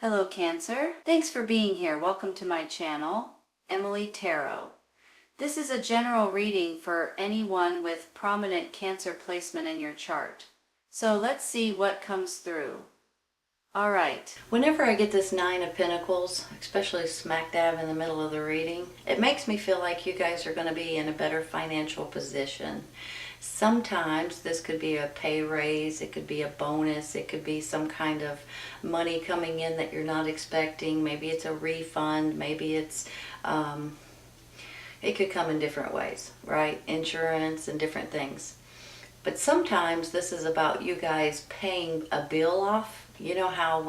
Hello Cancer, thanks for being here. Welcome to my channel, Emily Tarot. This is a general reading for anyone with prominent Cancer placement in your chart. So let's see what comes through. Alright, whenever I get this Nine of Pentacles, especially smack dab in the middle of the reading, it makes me feel like you guys are going to be in a better financial position. Sometimes this could be a pay raise, it could be a bonus, it could be some kind of money coming in that you're not expecting. Maybe it's a refund, maybe it's, it could come in different ways, right? Insurance and different things. But sometimes this is about you guys paying a bill off. You know how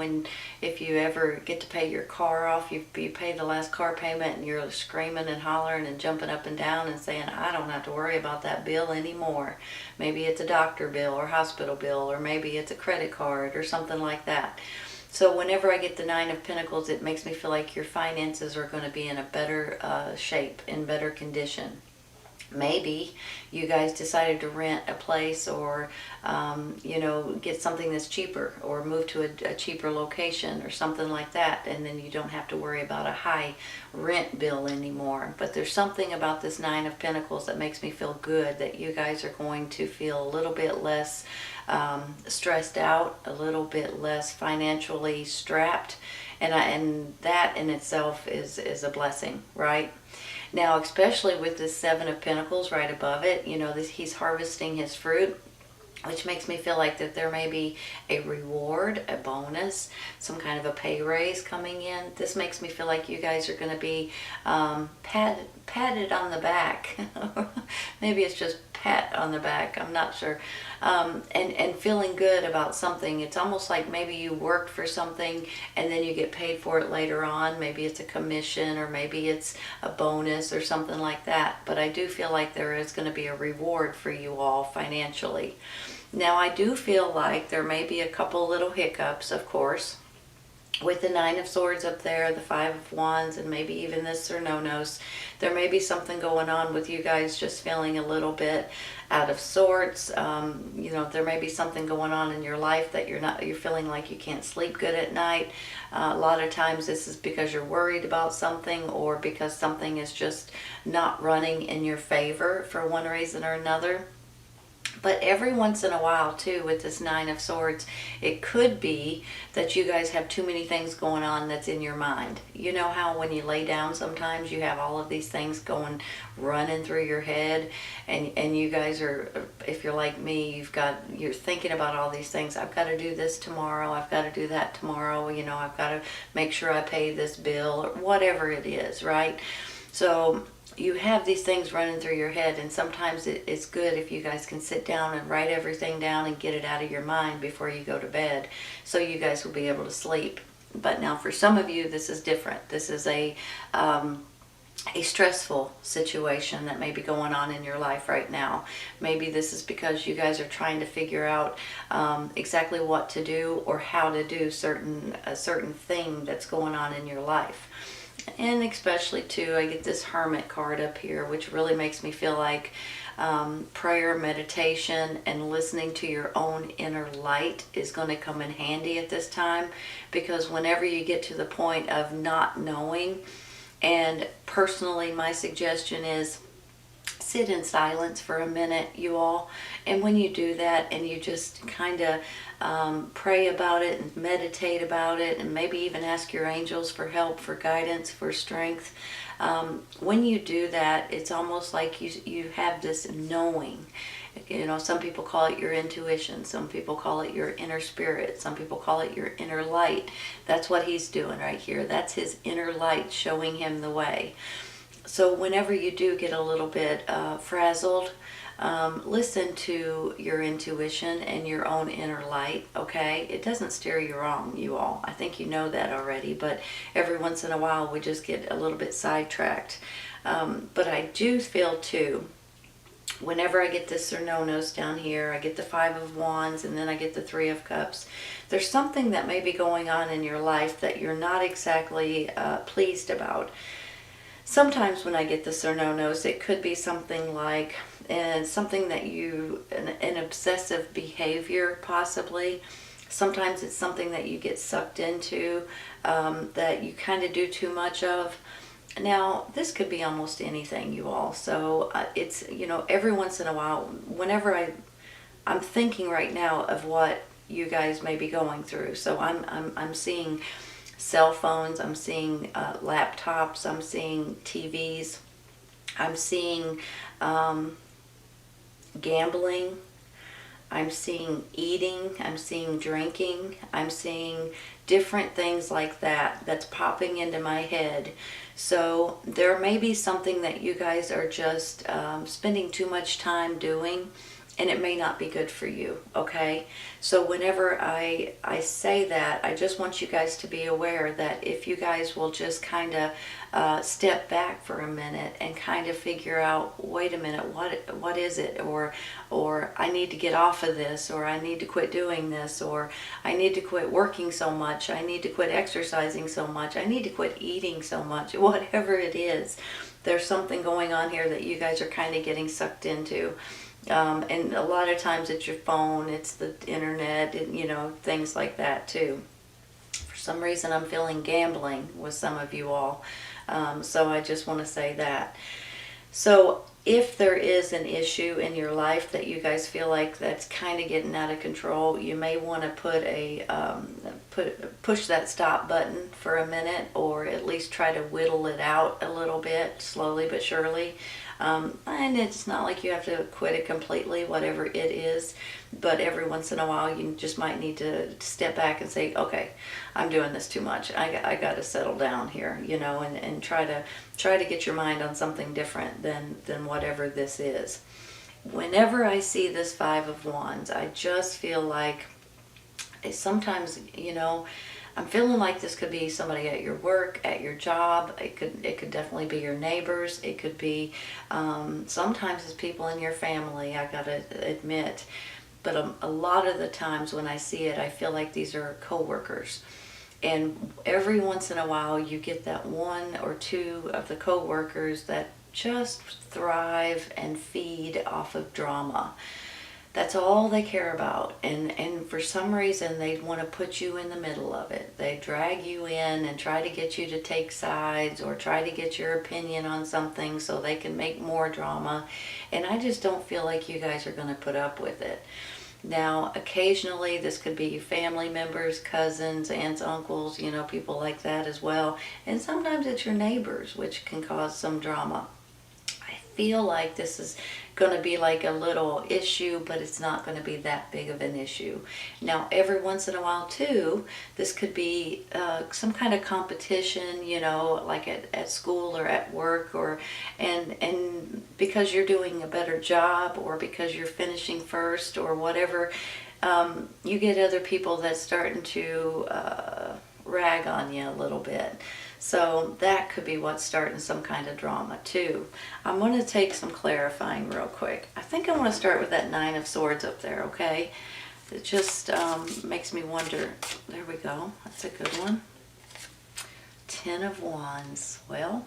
if you ever get to pay your car off, you pay the last car payment and you're screaming and hollering and jumping up and down and saying, I don't have to worry about that bill anymore. Maybe it's a doctor bill or hospital bill, or maybe it's a credit card or something like that. So whenever I get the Nine of Pentacles, it makes me feel like your finances are going to be in a better shape, in better condition. Maybe you guys decided to rent a place, or get something that's cheaper, or move to a cheaper location or something like that, and then you don't have to worry about a high rent bill anymore. But there's something about this Nine of Pentacles that makes me feel good, that you guys are going to feel a little bit less stressed out, a little bit less financially strapped, and that in itself is a blessing, right? Now, especially with this Seven of Pentacles right above it, he's harvesting his fruit, which makes me feel like that there may be a reward, a bonus, some kind of a pay raise coming in. This makes me feel like you guys are going to be patted on the back. Maybe it's just pat on the back, I'm not sure. And feeling good about something. It's almost like maybe you worked for something and then you get paid for it later on. Maybe it's a commission, or maybe it's a bonus or something like that. But I do feel like there is going to be a reward for you all financially. Now, I do feel like there may be a couple little hiccups, of course, with the Nine of Swords up there, the Five of Wands, and maybe even this Cernonos. There may be something going on with you guys just feeling a little bit out of sorts. There may be something going on in your life that you're feeling like you can't sleep good at night. A lot of times this is because you're worried about something, or because something is just not running in your favor for one reason or another. But every once in a while, too, with this Nine of Swords, it could be that you guys have too many things going on that's in your mind. You know how when you lay down sometimes you have all of these things running through your head, and you guys are, if you're like me, you're thinking about all these things. I've got to do this tomorrow. I've got to do that tomorrow. I've got to make sure I pay this bill, or whatever it is, right? So you have these things running through your head, and sometimes it's good if you guys can sit down and write everything down and get it out of your mind before you go to bed, so you guys will be able to sleep. But now for some of you, this is different. This is a stressful situation that may be going on in your life right now. Maybe this is because you guys are trying to figure out exactly what to do, or how to do a certain thing that's going on in your life. And especially too, I get this Hermit card up here, which really makes me feel like prayer, meditation, and listening to your own inner light is going to come in handy at this time. Because whenever you get to the point of not knowing, and personally my suggestion is sit in silence for a minute, you all. And when you do that, and you just kind of pray about it and meditate about it, and maybe even ask your angels for help, for guidance, for strength. When you do that, it's almost like you have this knowing. Some people call it your intuition. Some people call it your inner spirit. Some people call it your inner light. That's what he's doing right here. That's his inner light showing him the way. So whenever you do get a little bit frazzled, listen to your intuition and your own inner light, okay? It doesn't steer you wrong, you all. I think you know that already, but every once in a while we just get a little bit sidetracked. But I do feel too, whenever I get this Cernonos down here, I get the Five of Wands, and then I get the Three of Cups. There's something that may be going on in your life that you're not exactly pleased about. Sometimes when I get the Cernonos, it could be something like something that an obsessive behavior possibly, Sometimes it's something that you get sucked into, that you kind of do too much of. Now, this could be almost anything, you all. So it's, every once in a while, whenever I'm thinking right now of what you guys may be going through. So I'm seeing cell phones, I'm seeing laptops, I'm seeing TVs, I'm seeing gambling, I'm seeing eating, I'm seeing drinking, I'm seeing different things like that that's popping into my head. So there may be something that you guys are just spending too much time doing, and it may not be good for you, okay? So whenever I say that, I just want you guys to be aware that if you guys will just kind of step back for a minute and kind of figure out, wait a minute, what is it? Or I need to get off of this, or I need to quit doing this, or I need to quit working so much, I need to quit exercising so much, I need to quit eating so much, whatever it is. There's something going on here that you guys are kind of getting sucked into. And a lot of times it's your phone, it's the internet, and things like that too. For some reason I'm feeling gambling with some of you all. So I just want to say that. So if there is an issue in your life that you guys feel like that's kind of getting out of control, you may want to push that stop button for a minute, or at least try to whittle it out a little bit, slowly but surely. And it's not like you have to quit it completely, whatever it is, but every once in a while you just might need to step back and say, okay, I'm doing this too much. I got to settle down here, and try to get your mind on something different than whatever this is. Whenever I see this Five of Wands, I just feel like sometimes, I'm feeling like this could be somebody at your work, at your job. It could definitely be your neighbors. It could be sometimes it's people in your family, I gotta admit. But a lot of the times when I see it, I feel like these are co-workers. And every once in a while you get that one or two of the co-workers that just thrive and feed off of drama. That's all they care about, and for some reason they want to put you in the middle of it. They drag you in and try to get you to take sides, or try to get your opinion on something so they can make more drama, and I just don't feel like you guys are going to put up with it. Now, occasionally this could be family members, cousins, aunts, uncles, people like that as well, and sometimes it's your neighbors, which can cause some drama. I feel like this is going to be like a little issue, but it's not going to be that big of an issue. Now, every once in a while too, this could be some kind of competition, like at school or at work, and because you're doing a better job, or because you're finishing first, or whatever, you get other people that's starting to rag on you a little bit. So that could be what's starting some kind of drama too. I'm going to take some clarifying real quick. I think I want to start with that Nine of Swords up there, okay? It just makes me wonder. There we go. That's a good one. Ten of Wands. Well,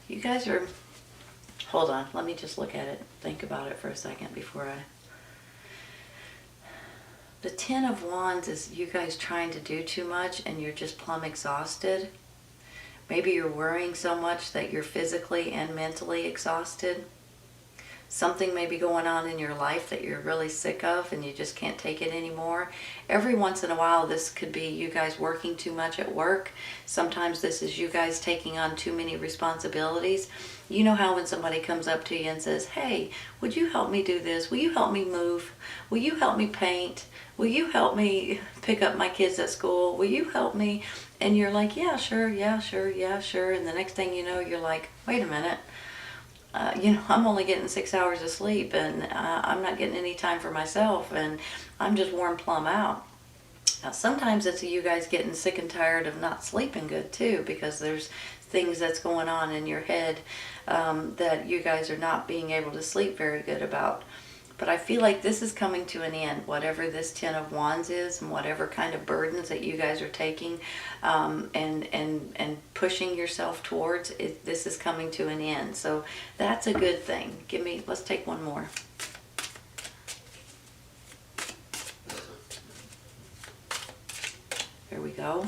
you guys are... Hold on. Let me just look at it. Think about it for a second before I... The Ten of Wands is you guys trying to do too much and you're just plumb exhausted. Maybe you're worrying so much that you're physically and mentally exhausted. Something may be going on in your life that you're really sick of and you just can't take it anymore. Every once in a while, this could be you guys working too much at work. Sometimes this is you guys taking on too many responsibilities. You know how when somebody comes up to you and says, hey, would you help me do this? Will you help me move? Will you help me paint? Will you help me pick up my kids at school? Will you help me? And you're like, yeah, sure, yeah, sure, yeah, sure. And the next thing you know, you're like, wait a minute. I'm only getting 6 hours of sleep, and I'm not getting any time for myself, and I'm just worn plumb out. Now, sometimes it's you guys getting sick and tired of not sleeping good too, because there's things that's going on in your head that you guys are not being able to sleep very good about. But I feel like this is coming to an end, whatever this Ten of Wands is, and whatever kind of burdens that you guys are taking and pushing yourself towards, this is coming to an end. So that's a good thing. Let's take one more. There we go.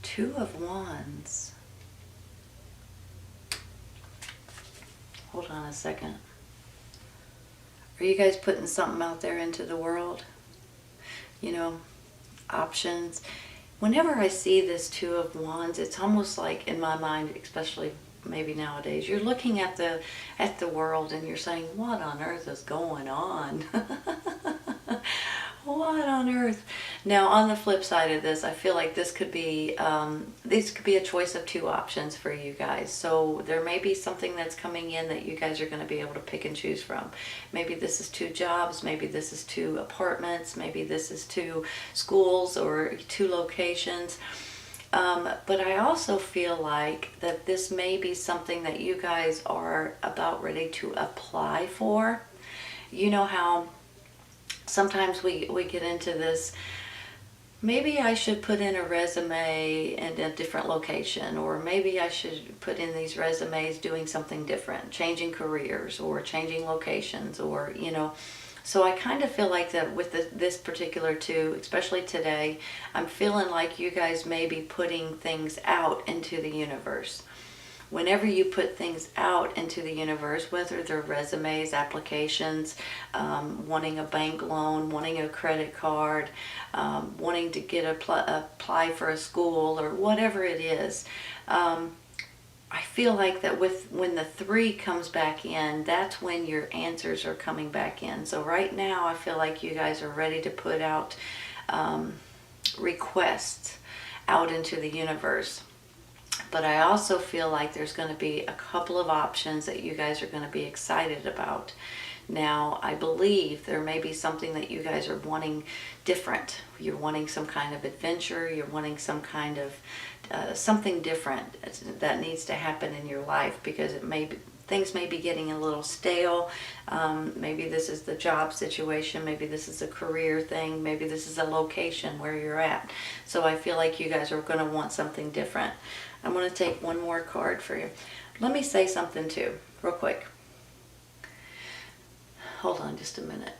Two of Wands. Hold on a second. Are you guys putting something out there into the world? You know, options. Whenever I see this Two of Wands, it's almost like in my mind, especially maybe nowadays, you're looking at the world and you're saying, what on earth is going on? What on earth? Now, on the flip side of this, I feel like this could be a choice of two options for you guys. So there may be something that's coming in that you guys are going to be able to pick and choose from. Maybe this is two jobs, maybe this is two apartments, maybe this is two schools or two locations. But I also feel like that this may be something that you guys are about ready to apply for. You know how sometimes we get into this, maybe I should put in a resume in a different location, or maybe I should put in these resumes doing something different, changing careers or changing locations, or, you know. So I kind of feel like that with this particular two, especially today, I'm feeling like you guys may be putting things out into the universe. Whenever you put things out into the universe, whether they're resumes, applications, wanting a bank loan, wanting a credit card, wanting to get apply for a school, or whatever it is, I feel like that when the three comes back in, that's when your answers are coming back in. So right now, I feel like you guys are ready to put out requests out into the universe. But I also feel like there's going to be a couple of options that you guys are going to be excited about. Now, I believe there may be something that you guys are wanting different. You're wanting some kind of adventure. You're wanting some kind of something different that needs to happen in your life, because things may be getting a little stale. Maybe this is the job situation. Maybe this is a career thing. Maybe this is a location where you're at. So I feel like you guys are going to want something different. I'm going to take one more card for you. Let me say something too, real quick. Hold on just a minute.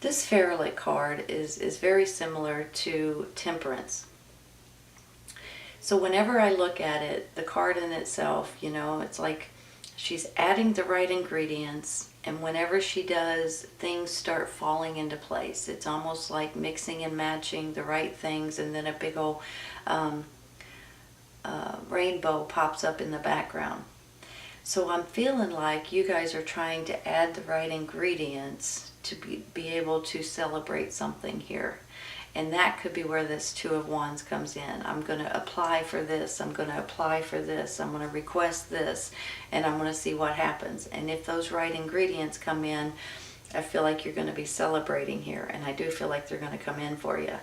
This Ferret card is very similar to Temperance. So whenever I look at it, the card in itself, you know, it's like she's adding the right ingredients, and whenever she does, things start falling into place. It's almost like mixing and matching the right things, and then a big old rainbow pops up in the background. So I'm feeling like you guys are trying to add the right ingredients to be able to celebrate something here. And that could be where this Two of Wands comes in. I'm going to apply for this. I'm going to apply for this. I'm going to request this. And I'm going to see what happens. And if those right ingredients come in, I feel like you're going to be celebrating here. And I do feel like they're going to come in for you.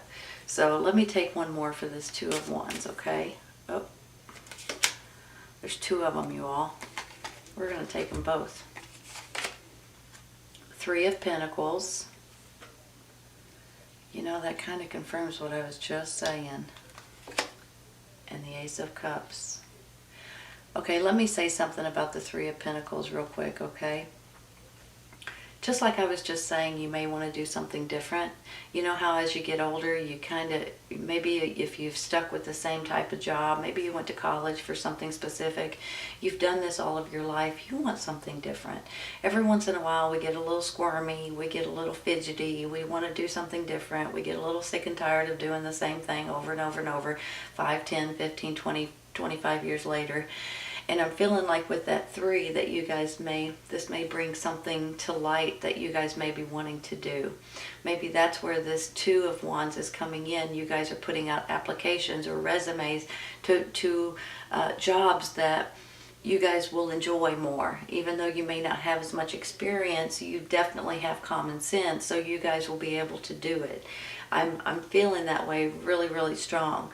So let me take one more for this Two of Wands, okay? Oh, there's two of them, you all. We're going to take them both. Three of Pentacles. You know, that kind of confirms what I was just saying. And the Ace of Cups. Okay, let me say something about the Three of Pentacles real quick, okay? Just like I was just saying, you may want to do something different. You know how as you get older, you kind of, maybe if you've stuck with the same type of job, maybe you went to college for something specific, you've done this all of your life, you want something different. Every once in a while, we get a little squirmy, we get a little fidgety, we want to do something different, we get a little sick and tired of doing the same thing over and over and over, 5, 10, 15, 20, 25 years later. And I'm feeling like with that three that you guys this may bring something to light that you guys may be wanting to do. Maybe that's where this Two of Wands is coming in. You guys are putting out applications or resumes to jobs that you guys will enjoy more. Even though you may not have as much experience, you definitely have common sense, so you guys will be able to do it. I'm feeling that way really, really strong.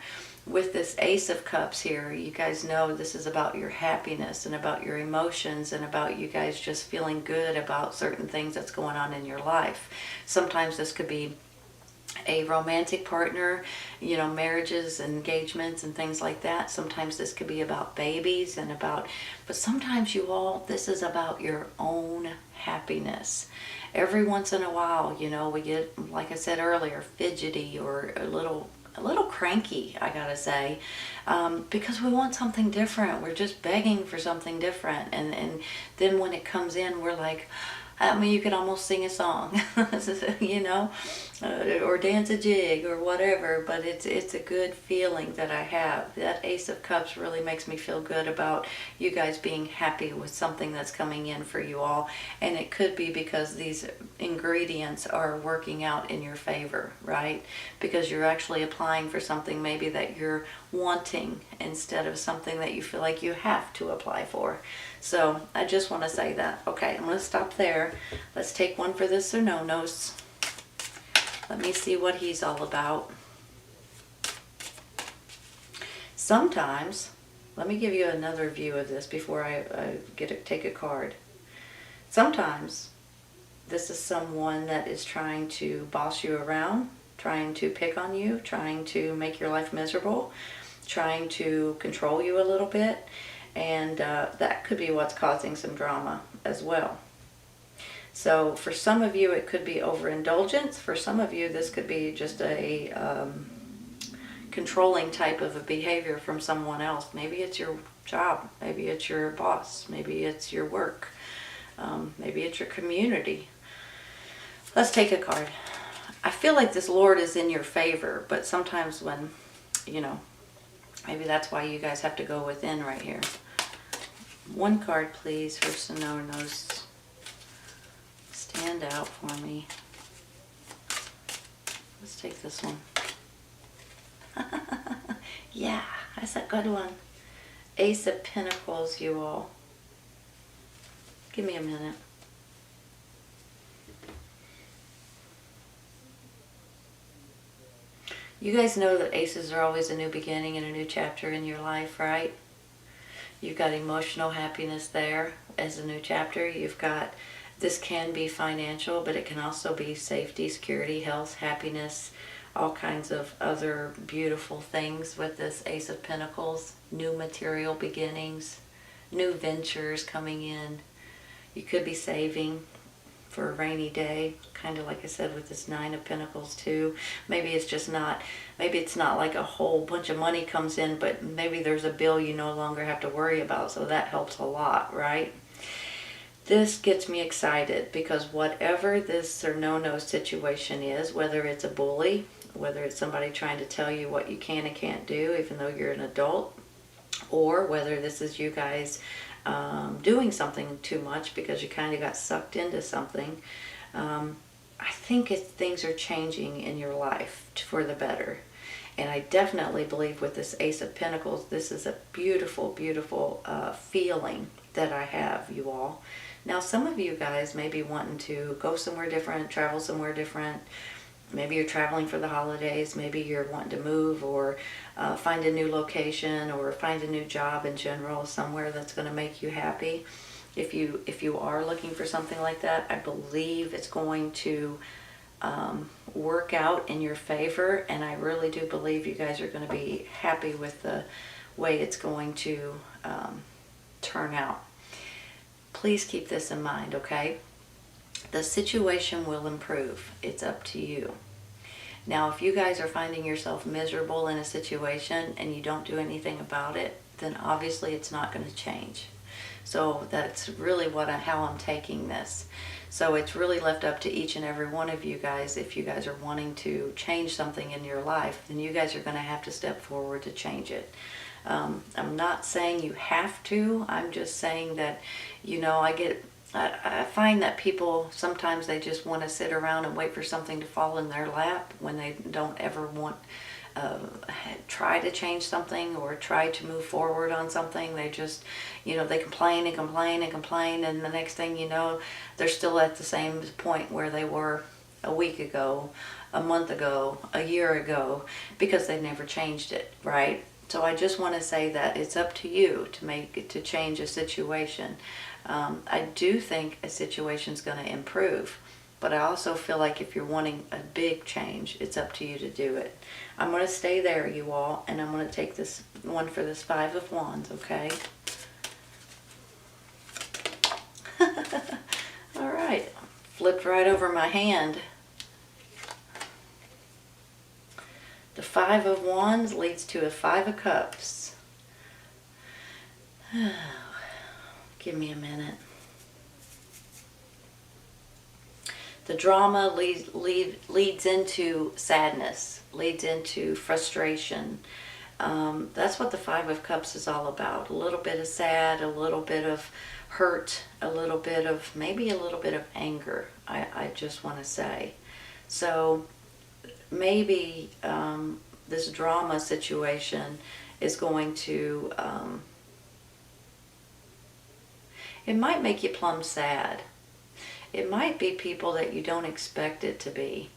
With this Ace of Cups here, you guys know this is about your happiness and about your emotions and about you guys just feeling good about certain things that's going on in your life. Sometimes this could be a romantic partner, you know, marriages, engagements, and things like that. Sometimes this could be about babies but sometimes this is about your own happiness. every once in a while, you know, we get, like I said earlier, fidgety or a little cranky, I gotta say, because we want something different. We're just begging for something different, and then when it comes in, we're like, I mean, you could almost sing a song, you know, or dance a jig or whatever, but it's a good feeling that I have. That Ace of Cups really makes me feel good about you guys being happy with something that's coming in for you all, and it could be because these ingredients are working out in your favor, right? Because you're actually applying for something maybe that you're wanting instead of something that you feel like you have to apply for. So I just want to say that. Okay, I'm going to stop there. Let's take one for this or no-nos. Let me see what he's all about. Sometimes, let me give you another view of this before I take a card. Sometimes this is someone that is trying to boss you around, trying to pick on you, trying to make your life miserable, trying to control you a little bit. And that could be what's causing some drama as well. So for some of you, it could be overindulgence. For some of you, this could be just a controlling type of a behavior from someone else. Maybe it's your job. Maybe it's your boss. Maybe it's your work. Maybe it's your community. Let's take a card. I feel like this Lord is in your favor, but sometimes when, you know, maybe that's why you guys have to go within right here. One card, please, for Sononos. Stand out for me. Let's take this one. Yeah, that's a good one. Ace of Pentacles, you all. Give me a minute. You guys know that aces are always a new beginning and a new chapter in your life, right? You've got emotional happiness there as a new chapter. You've got, this can be financial, but it can also be safety, security, health, happiness, all kinds of other beautiful things with this Ace of Pentacles. New material beginnings, new ventures coming in. You could be saving for a rainy day, kind of like I said with this Nine of Pentacles too. Maybe it's just not, maybe it's not like a whole bunch of money comes in, but maybe there's a bill you no longer have to worry about, so that helps a lot, right? This gets me excited because whatever this or no situation is, whether it's a bully, whether it's somebody trying to tell you what you can and can't do even though you're an adult, or whether this is you guys doing something too much because you kind of got sucked into something, I think things are changing in your life for the better. And I definitely believe with this Ace of Pentacles, this is a beautiful, beautiful feeling that I have, you all. Now, some of you guys may be wanting to go somewhere different, travel somewhere different. Maybe you're traveling for the holidays. Maybe you're wanting to move or find a new location or find a new job in general, somewhere that's going to make you happy. If you are looking for something like that, I believe it's going to work out in your favor, and I really do believe you guys are going to be happy with the way it's going to turn out. Please keep this in mind, okay? The situation will improve. It's up to you. Now, if you guys are finding yourself miserable in a situation and you don't do anything about it, then obviously it's not going to change. So that's really how I'm taking this. So it's really left up to each and every one of you guys. If you guys are wanting to change something in your life, then you guys are going to have to step forward to change it. I'm not saying you have to. I'm just saying that, you know, I find that people, sometimes they just want to sit around and wait for something to fall in their lap when they don't ever try to change something or try to move forward on something. They just, you know, they complain and complain and complain, and the next thing you know, they're still at the same point where they were a week ago, a month ago, a year ago, because they've never changed it, right? So I just want to say that it's up to you to change a situation. I do think a situation's going to improve, but I also feel like if you're wanting a big change, it's up to you to do it. I'm going to stay there, you all, and I'm going to take this one for this Five of Wands, okay? All right, flipped right over my hand. The Five of Wands leads to a Five of Cups. Give me a minute. The drama leads into sadness, leads into frustration. That's what the Five of Cups is all about. A little bit of sad, a little bit of hurt, a little bit of, maybe a little bit of anger, I just want to say. So maybe this drama situation is going to, it might make you plumb sad. It might be people that you don't expect it to be.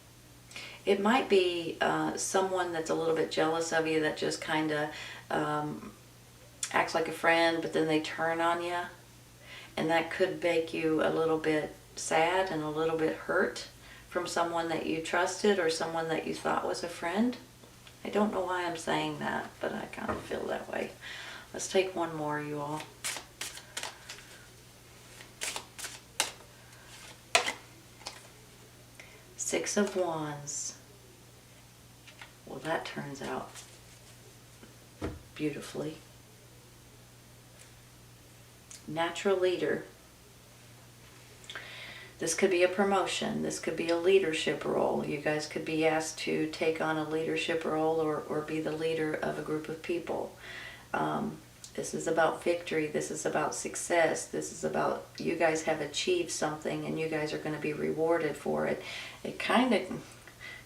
It might be someone that's a little bit jealous of you that just kind of acts like a friend, but then they turn on you. And that could make you a little bit sad and a little bit hurt from someone that you trusted or someone that you thought was a friend. I don't know why I'm saying that, but I kind of feel that way. Let's take one more, you all. Six of Wands. Well, that turns out beautifully. Natural leader. This could be a promotion. This could be a leadership role. You guys could be asked to take on a leadership role or be the leader of a group of people. This is about victory. This is about success. This is about you guys have achieved something and you guys are going to be rewarded for it. It kind of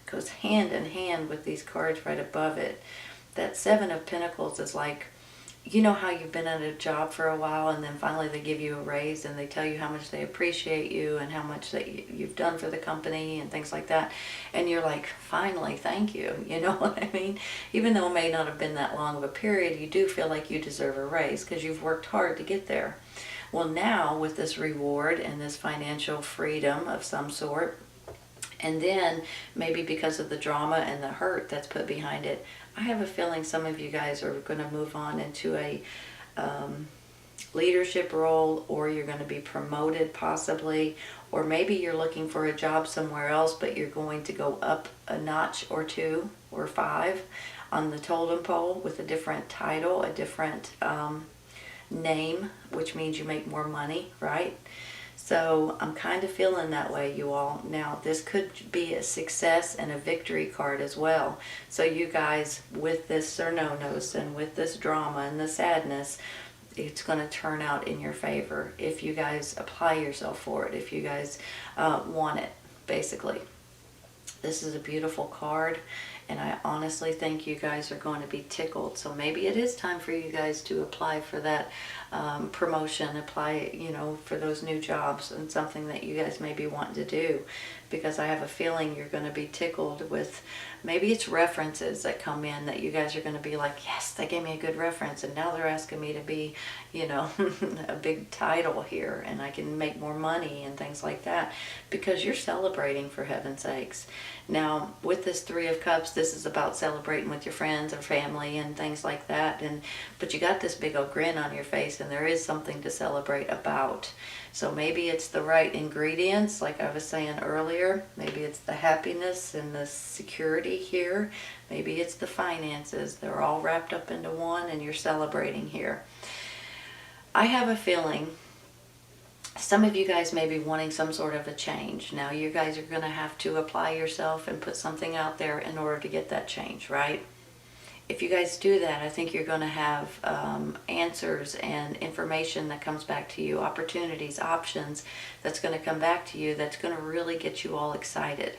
goes hand in hand with these cards right above it. That Seven of Pentacles is like, you know how you've been at a job for a while and then finally they give you a raise and they tell you how much they appreciate you and how much that you've done for the company and things like that. And you're like, finally, thank you. You know what I mean? Even though it may not have been that long of a period, you do feel like you deserve a raise because you've worked hard to get there. Well, now with this reward and this financial freedom of some sort, and then maybe because of the drama and the hurt that's put behind it, I have a feeling some of you guys are going to move on into a leadership role, or you're going to be promoted possibly, or maybe you're looking for a job somewhere else, but you're going to go up a notch or two or five on the totem pole with a different title, a different name, which means you make more money, right? So I'm kind of feeling that way, you all. Now, this could be a success and a victory card as well. So you guys, with this Cernonos and with this drama and the sadness, it's going to turn out in your favor if you guys apply yourself for it, if you guys want it, basically. This is a beautiful card, and I honestly think you guys are going to be tickled. So maybe it is time for you guys to apply for that promotion, apply, you know, for those new jobs and something that you guys may be wanting to do, because I have a feeling you're going to be tickled with, maybe it's references that come in that you guys are going to be like, yes, they gave me a good reference and now they're asking me to be, you know, a big title here and I can make more money and things like that, because you're celebrating, for heaven's sakes. Now, with this Three of Cups, this is about celebrating with your friends or family and things like that. But you got this big old grin on your face, and there is something to celebrate about. So maybe it's the right ingredients, like I was saying earlier. Maybe it's the happiness and the security here. Maybe it's the finances. They're all wrapped up into one, and you're celebrating here. I have a feeling some of you guys may be wanting some sort of a change. Now, you guys are going to have to apply yourself and put something out there in order to get that change, right? If you guys do that, I think you're going to have answers and information that comes back to you, opportunities, options that's going to come back to you that's going to really get you all excited.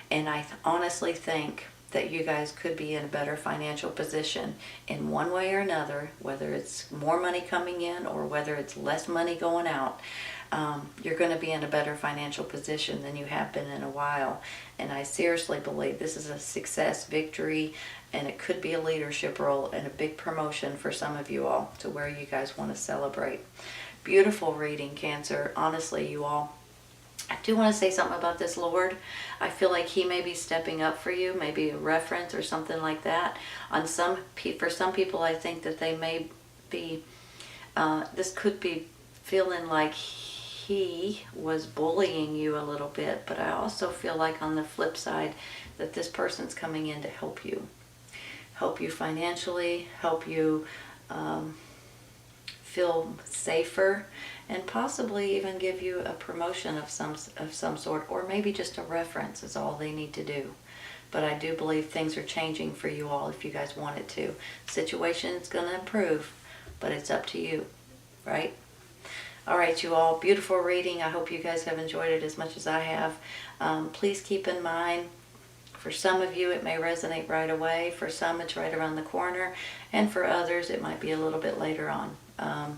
And I honestly think that you guys could be in a better financial position in one way or another, whether it's more money coming in or whether it's less money going out. You're going to be in a better financial position than you have been in a while. And I seriously believe this is a success, victory, and it could be a leadership role and a big promotion for some of you all to where you guys want to celebrate. Beautiful reading, Cancer. Honestly, you all, I do want to say something about this Lord. I feel like he may be stepping up for you, maybe a reference or something like that. For some people, I think that they may be, this could be feeling like he was bullying you a little bit, but I also feel like on the flip side that this person's coming in to help you. Help you financially, help you feel safer, and possibly even give you a promotion of some sort, or maybe just a reference is all they need to do. But I do believe things are changing for you all if you guys want it to. Situation's going to improve, but it's up to you, right? All right, you all, beautiful reading. I hope you guys have enjoyed it as much as I have. Please keep in mind, for some of you it may resonate right away, for some it's right around the corner, and for others it might be a little bit later on.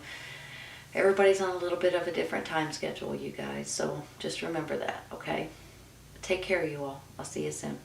Everybody's on a little bit of a different time schedule, you guys, so just remember that, okay? Take care, you all. I'll see you soon.